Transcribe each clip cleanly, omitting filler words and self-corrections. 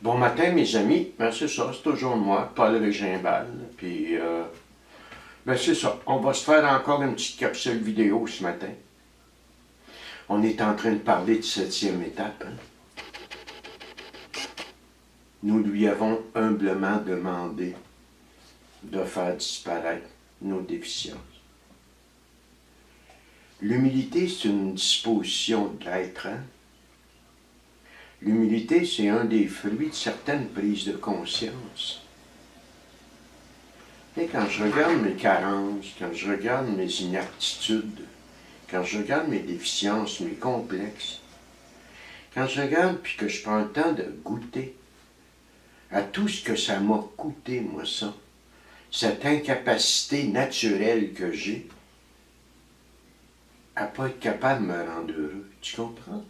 Bon matin, mes amis. Ben, c'est ça, c'est toujours moi, Paul Régimbal. Puis, c'est ça. On va se faire encore une petite capsule vidéo ce matin. On est en train de parler de 7e étape. Hein? Nous lui avons humblement demandé de faire disparaître nos déficiences. L'humilité, c'est une disposition de l'être. Hein? L'humilité, c'est un des fruits de certaines prises de conscience. Et quand je regarde mes carences, quand je regarde mes inaptitudes, quand je regarde mes déficiences, mes complexes, quand je regarde puis que je prends le temps de goûter à tout ce que ça m'a coûté, moi, ça, cette incapacité naturelle que j'ai à pas être capable de me rendre heureux. Tu comprends?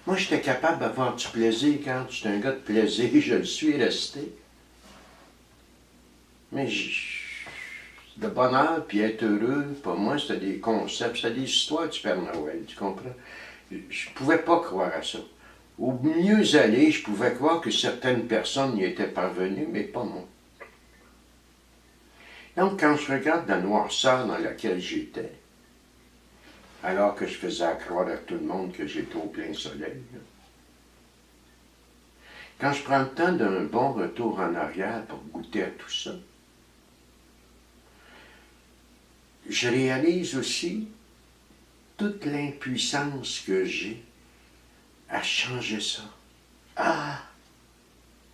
Moi, j'étais capable d'avoir du plaisir quand j'étais un gars de plaisir, je le suis resté. Mais le bonheur puis être heureux, pour moi, c'était des concepts, c'était des histoires du Père Noël, tu comprends? Je pouvais pas croire à ça. Au mieux aller, je pouvais croire que certaines personnes y étaient parvenues, mais pas moi. Donc, quand je regarde la noirceur dans laquelle j'étais, alors que je faisais croire à tout le monde que j'étais au plein soleil, quand je prends le temps d'un bon retour en arrière pour goûter à tout ça, je réalise aussi toute l'impuissance que j'ai à changer ça. Ah,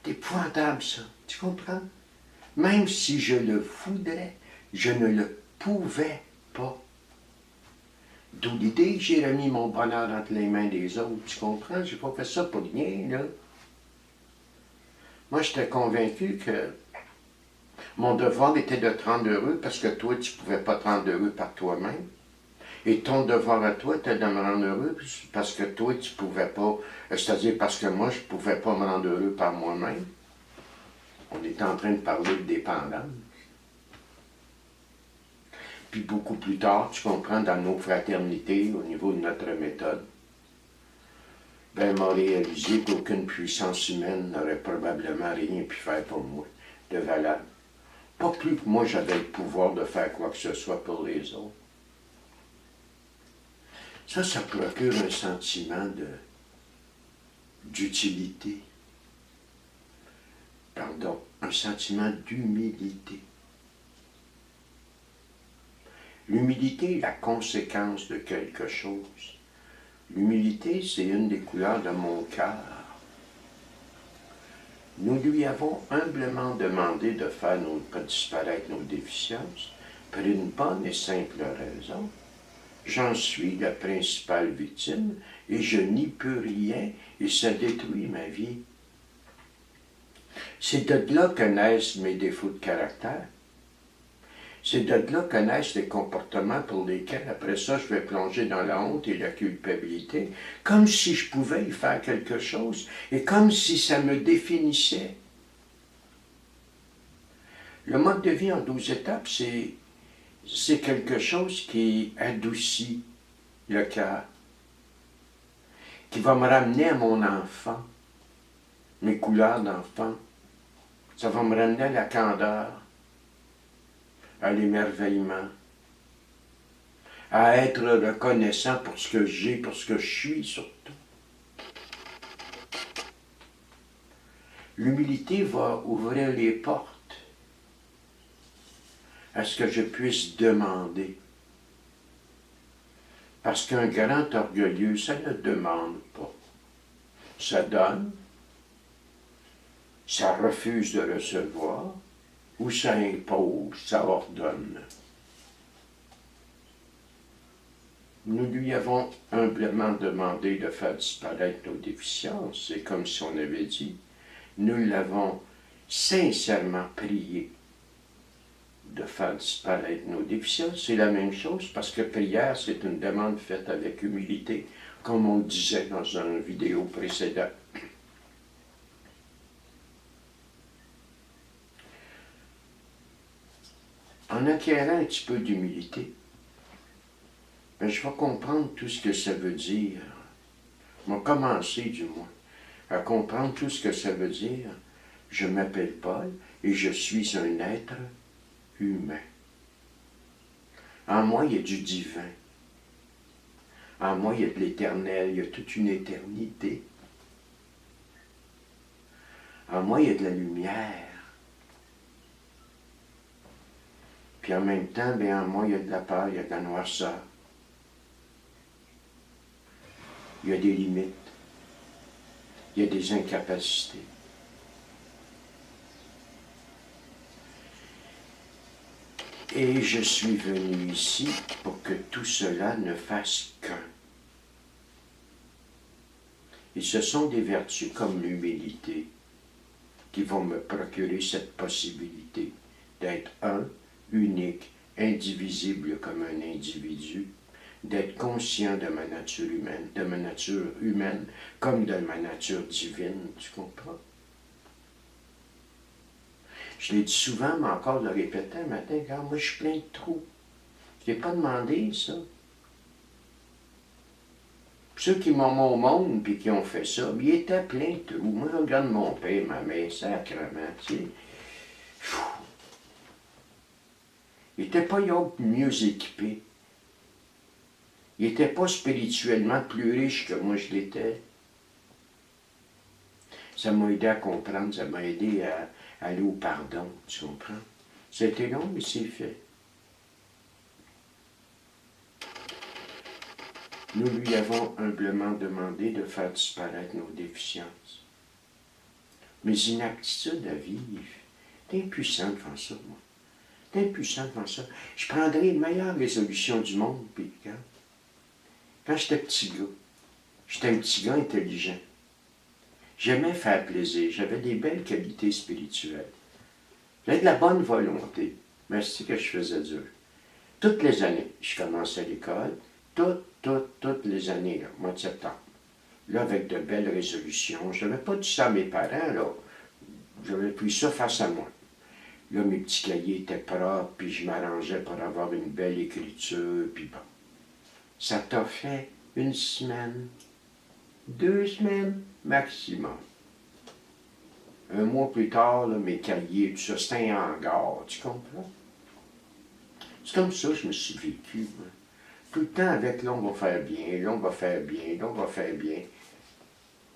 c'est épouvantable ça, tu comprends? Même si je le voudrais, je ne le pouvais pas. D'où l'idée que j'ai remis mon bonheur entre les mains des autres, tu comprends? J'ai pas fait ça pour rien, là. Moi, j'étais convaincu que mon devoir était de te rendre heureux parce que toi, tu ne pouvais pas te rendre heureux par toi-même. Et ton devoir à toi était de me rendre heureux parce que toi, tu ne pouvais pas, c'est-à-dire parce que moi, je ne pouvais pas me rendre heureux par moi-même. On est en train de parler de dépendance. Puis beaucoup plus tard, tu comprends, dans nos fraternités, au niveau de notre méthode, ben, m'a réalisé qu'aucune puissance humaine n'aurait probablement rien pu faire pour moi de valable. Pas plus que moi j'avais le pouvoir de faire quoi que ce soit pour les autres. Ça procure un sentiment d'utilité. Pardon, un sentiment d'humilité. L'humilité est la conséquence de quelque chose. L'humilité, c'est une des couleurs de mon cœur. Nous lui avons humblement demandé de faire disparaître nos déficiences pour une bonne et simple raison. J'en suis la principale victime et je n'y peux rien et ça détruit ma vie. C'est de là que naissent mes défauts de caractère. C'est de là que naissent les comportements pour lesquels, après ça, je vais plonger dans la honte et la culpabilité, comme si je pouvais y faire quelque chose et comme si ça me définissait. Le mode de vie en 12 étapes, c'est quelque chose qui adoucit le cœur, qui va me ramener à mon enfant, mes couleurs d'enfant. Ça va me ramener à la candeur, à l'émerveillement, à être reconnaissant pour ce que j'ai, pour ce que je suis surtout. L'humilité va ouvrir les portes à ce que je puisse demander. Parce qu'un grand orgueilleux, ça ne demande pas. Ça donne, ça refuse de recevoir, ou ça impose, ça ordonne. Nous lui avons humblement demandé de faire disparaître nos déficiences, c'est comme si on avait dit. Nous l'avons sincèrement prié de faire disparaître nos déficiences. C'est la même chose parce que prière, c'est une demande faite avec humilité, comme on le disait dans une vidéo précédente. En acquérant un petit peu d'humilité, ben, je vais comprendre tout ce que ça veut dire. Je vais commencer du moins. à comprendre tout ce que ça veut dire. Je m'appelle Paul et je suis un être humain. En moi, il y a du divin. En moi, il y a de l'éternel, il y a toute une éternité. En moi, il y a de la lumière. Puis en même temps, bien, en moi, il y a de la peur, il y a de la noirceur. Il y a des limites. Il y a des incapacités. Et je suis venu ici pour que tout cela ne fasse qu'un. Et ce sont des vertus comme l'humilité qui vont me procurer cette possibilité d'être un, unique, indivisible comme un individu, d'être conscient de ma nature humaine comme de ma nature divine, tu comprends? Je l'ai dit souvent, mais encore le répétais un matin, quand moi je suis plein de trous. Je n'ai pas demandé ça. Ceux qui m'ont au monde et qui ont fait ça, ils étaient pleins de trous. Moi, je regarde mon père, ma mère, sacrement, tu sais. Ils n'étaient pas mieux équipés. Ils n'étaient pas spirituellement plus riches que moi je l'étais. Ça m'a aidé à comprendre, ça m'a aidé à aller au pardon, tu comprends? C'était long, mais c'est fait. Nous lui avons humblement demandé de faire disparaître nos déficiences. Mes inaptitudes à vivre, t'es impuissant devant ça, moi. T'es impuissant devant ça. Je prendrais les meilleures résolutions du monde, puis quand j'étais petit gars, j'étais un petit gars intelligent. J'aimais faire plaisir, j'avais des belles qualités spirituelles. J'avais de la bonne volonté, mais c'est que je faisais dur. Toutes les années, je commençais l'école, toutes les années, là, mois de septembre. Là, avec de belles résolutions. Je n'avais pas dit ça à mes parents, là. J'avais pris ça face à moi. Là, mes petits cahiers étaient propres, puis je m'arrangeais pour avoir une belle écriture, puis bon. Ça t'a fait 1 semaine, 2 semaines maximum. 1 mois plus tard, là, mes cahiers, tout ça, c'était un hangar, tu comprends? C'est comme ça que je me suis vécu, moi. Tout le temps avec là, on va faire bien, là, on va faire bien, là, on va faire bien.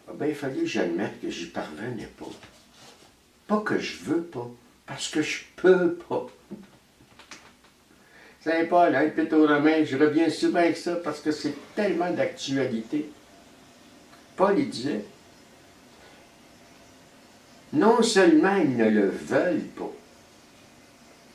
Ah ben, il fallait que j'admette que j'y parvenais pas. Pas que je veux pas, parce que je peux pas. Saint Paul, hein, Épître aux Romains, je reviens souvent avec ça parce que c'est tellement d'actualité. Paul, il disait, non seulement ils ne le veulent pas,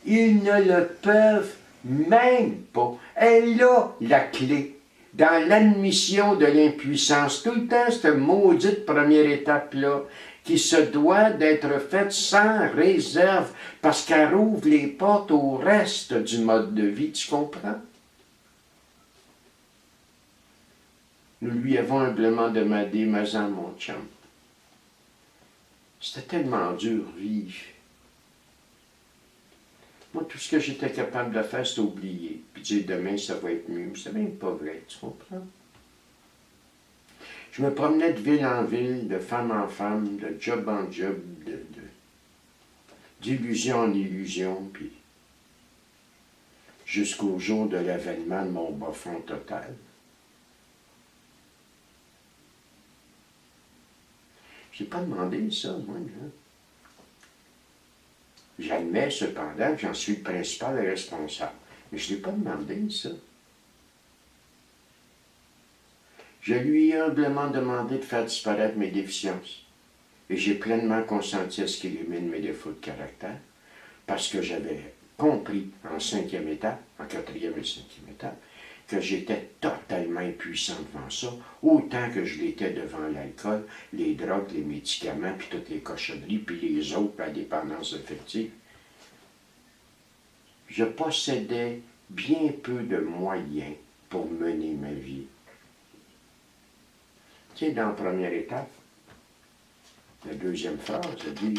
ils ne le peuvent même pas. Elle est là, la clé, dans l'admission de l'impuissance. Tout le temps, cette maudite première étape-là, qui se doit d'être faite sans réserve, parce qu'elle ouvre les portes au reste du mode de vie, tu comprends? Nous lui avons humblement demandé, Mazan, mon chum. C'était tellement dur vivre. Moi, tout ce que j'étais capable de faire, c'était oublier. Puis dire demain, ça va être mieux. C'est même pas vrai, tu comprends? Je me promenais de ville en ville, de femme en femme, de job en job, d'illusion en illusion, puis jusqu'au jour de l'avènement de mon bas fond total. Je n'ai pas demandé ça, moi, là. J'admets cependant que j'en suis le principal responsable. Mais je ne l'ai pas demandé, ça. Je lui ai humblement demandé de faire disparaître mes déficiences. Et j'ai pleinement consenti à ce qu'il élimine mes défauts de caractère, parce que j'avais compris en 5e étape, en 4e et 5e étape, que j'étais totalement impuissant devant ça, autant que je l'étais devant l'alcool, les drogues, les médicaments, puis toutes les cochonneries, puis les autres, la dépendance affective. Je possédais bien peu de moyens pour mener ma vie. Tu sais, dans la première étape, la deuxième phrase dit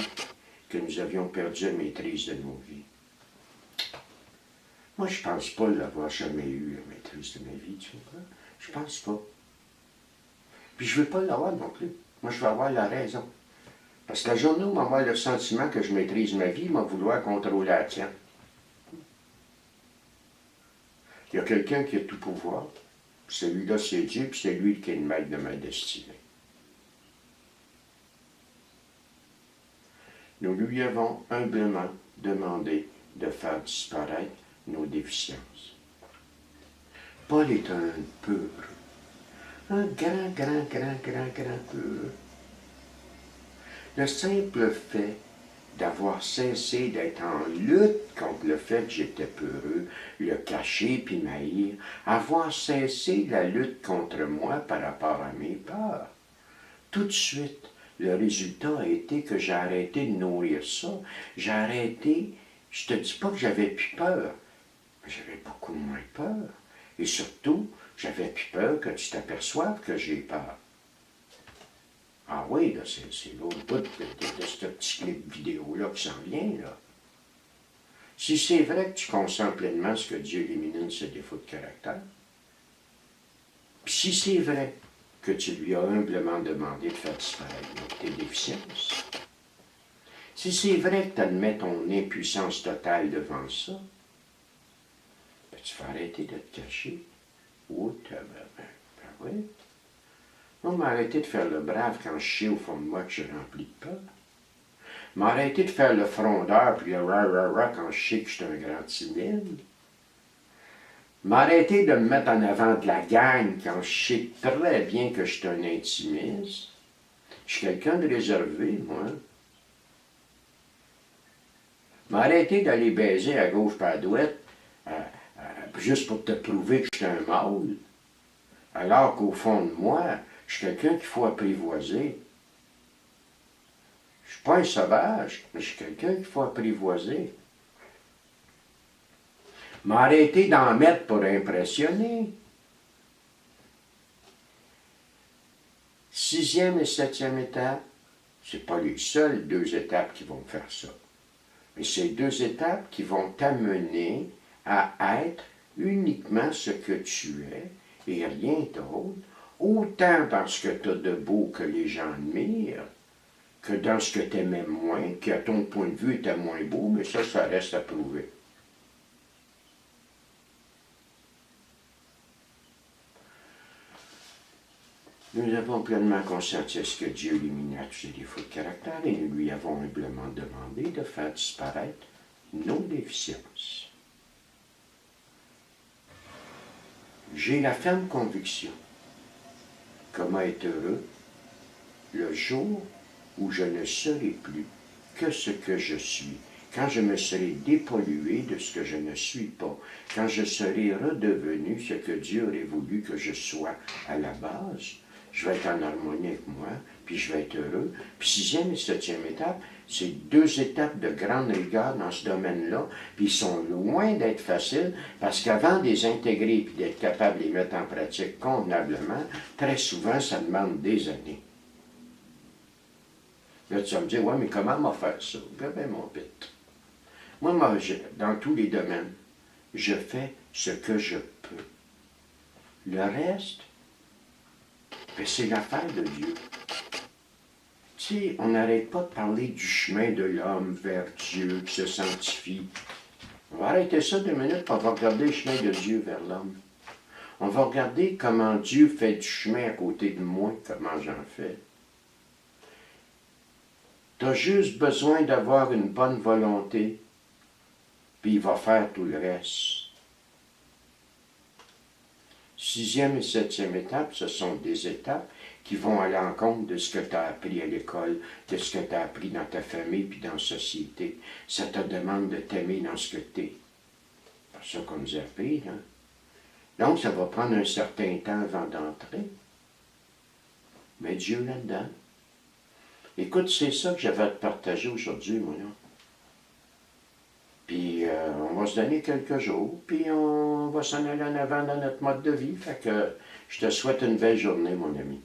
que nous avions perdu la maîtrise de nos vies. Moi, je ne pense pas l'avoir jamais eu, la maîtrise de ma vie, tu vois. Je pense pas. Puis je ne veux pas l'avoir non plus. moi je vais avoir la raison. Parce que la journée où on va avoir le sentiment que je maîtrise ma vie, il va vouloir contrôler la tienne. Il y a quelqu'un qui a tout pouvoir. Celui-là, c'est Dieu, puis c'est lui qui est le maître de ma destinée. Nous lui avons humblement demandé de faire disparaître nos déficiences. Paul est un pur, un grand pur. Le simple fait d'avoir cessé d'être en lutte contre le fait que j'étais peureux, le cacher puis m'haïr, avoir cessé la lutte contre moi par rapport à mes peurs. Tout de suite, le résultat a été que j'ai arrêté de nourrir ça. J'ai arrêté, je te dis pas que j'avais plus peur, mais j'avais beaucoup moins peur. Et surtout, j'avais plus peur que tu t'aperçoives que j'ai peur. Ah oui, là, c'est l'autre bout de ce petit clip vidéo-là qui s'en vient, là. Si c'est vrai que tu consens pleinement ce que Dieu élimine ce défaut de caractère, puis si c'est vrai que tu lui as humblement demandé de faire disparaître tes déficiences, si c'est vrai que tu admets ton impuissance totale devant ça, ben tu vas arrêter de te cacher. Oh, ben oui. On m'a arrêté de faire le brave quand je sais au fond de moi que je suis rempli de peur. M'a arrêté de faire le frondeur puis le ra quand je sais que je suis un grand timide. M'a arrêté de me mettre en avant de la gang quand je sais très bien que je suis un intimiste. Je suis quelqu'un de réservé, moi. M'a arrêté d'aller baiser à gauche par à droite juste pour te prouver que je suis un mâle. Alors qu'au fond de moi, je suis quelqu'un qu'il faut apprivoiser. Je ne suis pas un sauvage, mais je suis quelqu'un qu'il faut apprivoiser. M'a arrêté d'en mettre pour impressionner. 6e et 7e étape, ce n'est pas les seules 2 étapes qui vont faire ça. Mais c'est 2 étapes qui vont t'amener à être uniquement ce que tu es et rien d'autre, autant dans ce que tu as de beau que les gens admirent, que dans ce que tu aimais moins, qui à ton point de vue était moins beau, mais ça reste à prouver. Nous avons pleinement conscienti à ce que Dieu éliminait tous ces défauts de caractère et nous lui avons humblement demandé de faire disparaître nos déficiences. J'ai la ferme conviction comment être heureux le jour où je ne serai plus que ce que je suis, quand je me serai dépollué de ce que je ne suis pas, quand je serai redevenu ce que Dieu aurait voulu que je sois à la base, je vais être en harmonie avec moi, puis je vais être heureux. Puis 6e et 7e étape, c'est 2 étapes de grande rigueur dans ce domaine-là, puis ils sont loin d'être faciles, parce qu'avant de les intégrer et d'être capable de les mettre en pratique convenablement, très souvent, ça demande des années. Là, tu vas me dire, ouais, mais comment m'a faire ça? Ben, mon pit. Moi, dans tous les domaines, je fais ce que je peux. Le reste, ben, c'est l'affaire de Dieu. Tu sais, on n'arrête pas de parler du chemin de l'homme vers Dieu qui se sanctifie. On va arrêter ça 2 minutes, puis on va regarder le chemin de Dieu vers l'homme. On va regarder comment Dieu fait du chemin à côté de moi, comment j'en fais. Tu as juste besoin d'avoir une bonne volonté, puis il va faire tout le reste. 6e et 7e étape, ce sont des étapes qui vont à l'encontre de ce que tu as appris à l'école, de ce que tu as appris dans ta famille puis dans la société. Ça te demande de t'aimer dans ce que tu es. C'est ça qu'on nous a appris, hein? Donc, ça va prendre un certain temps avant d'entrer. Mais Dieu là-dedans. Écoute, c'est ça que j'avais à te partager aujourd'hui, moi, là. Puis, on va se donner quelques jours, puis on va s'en aller en avant dans notre mode de vie. Fait que je te souhaite une belle journée, mon ami.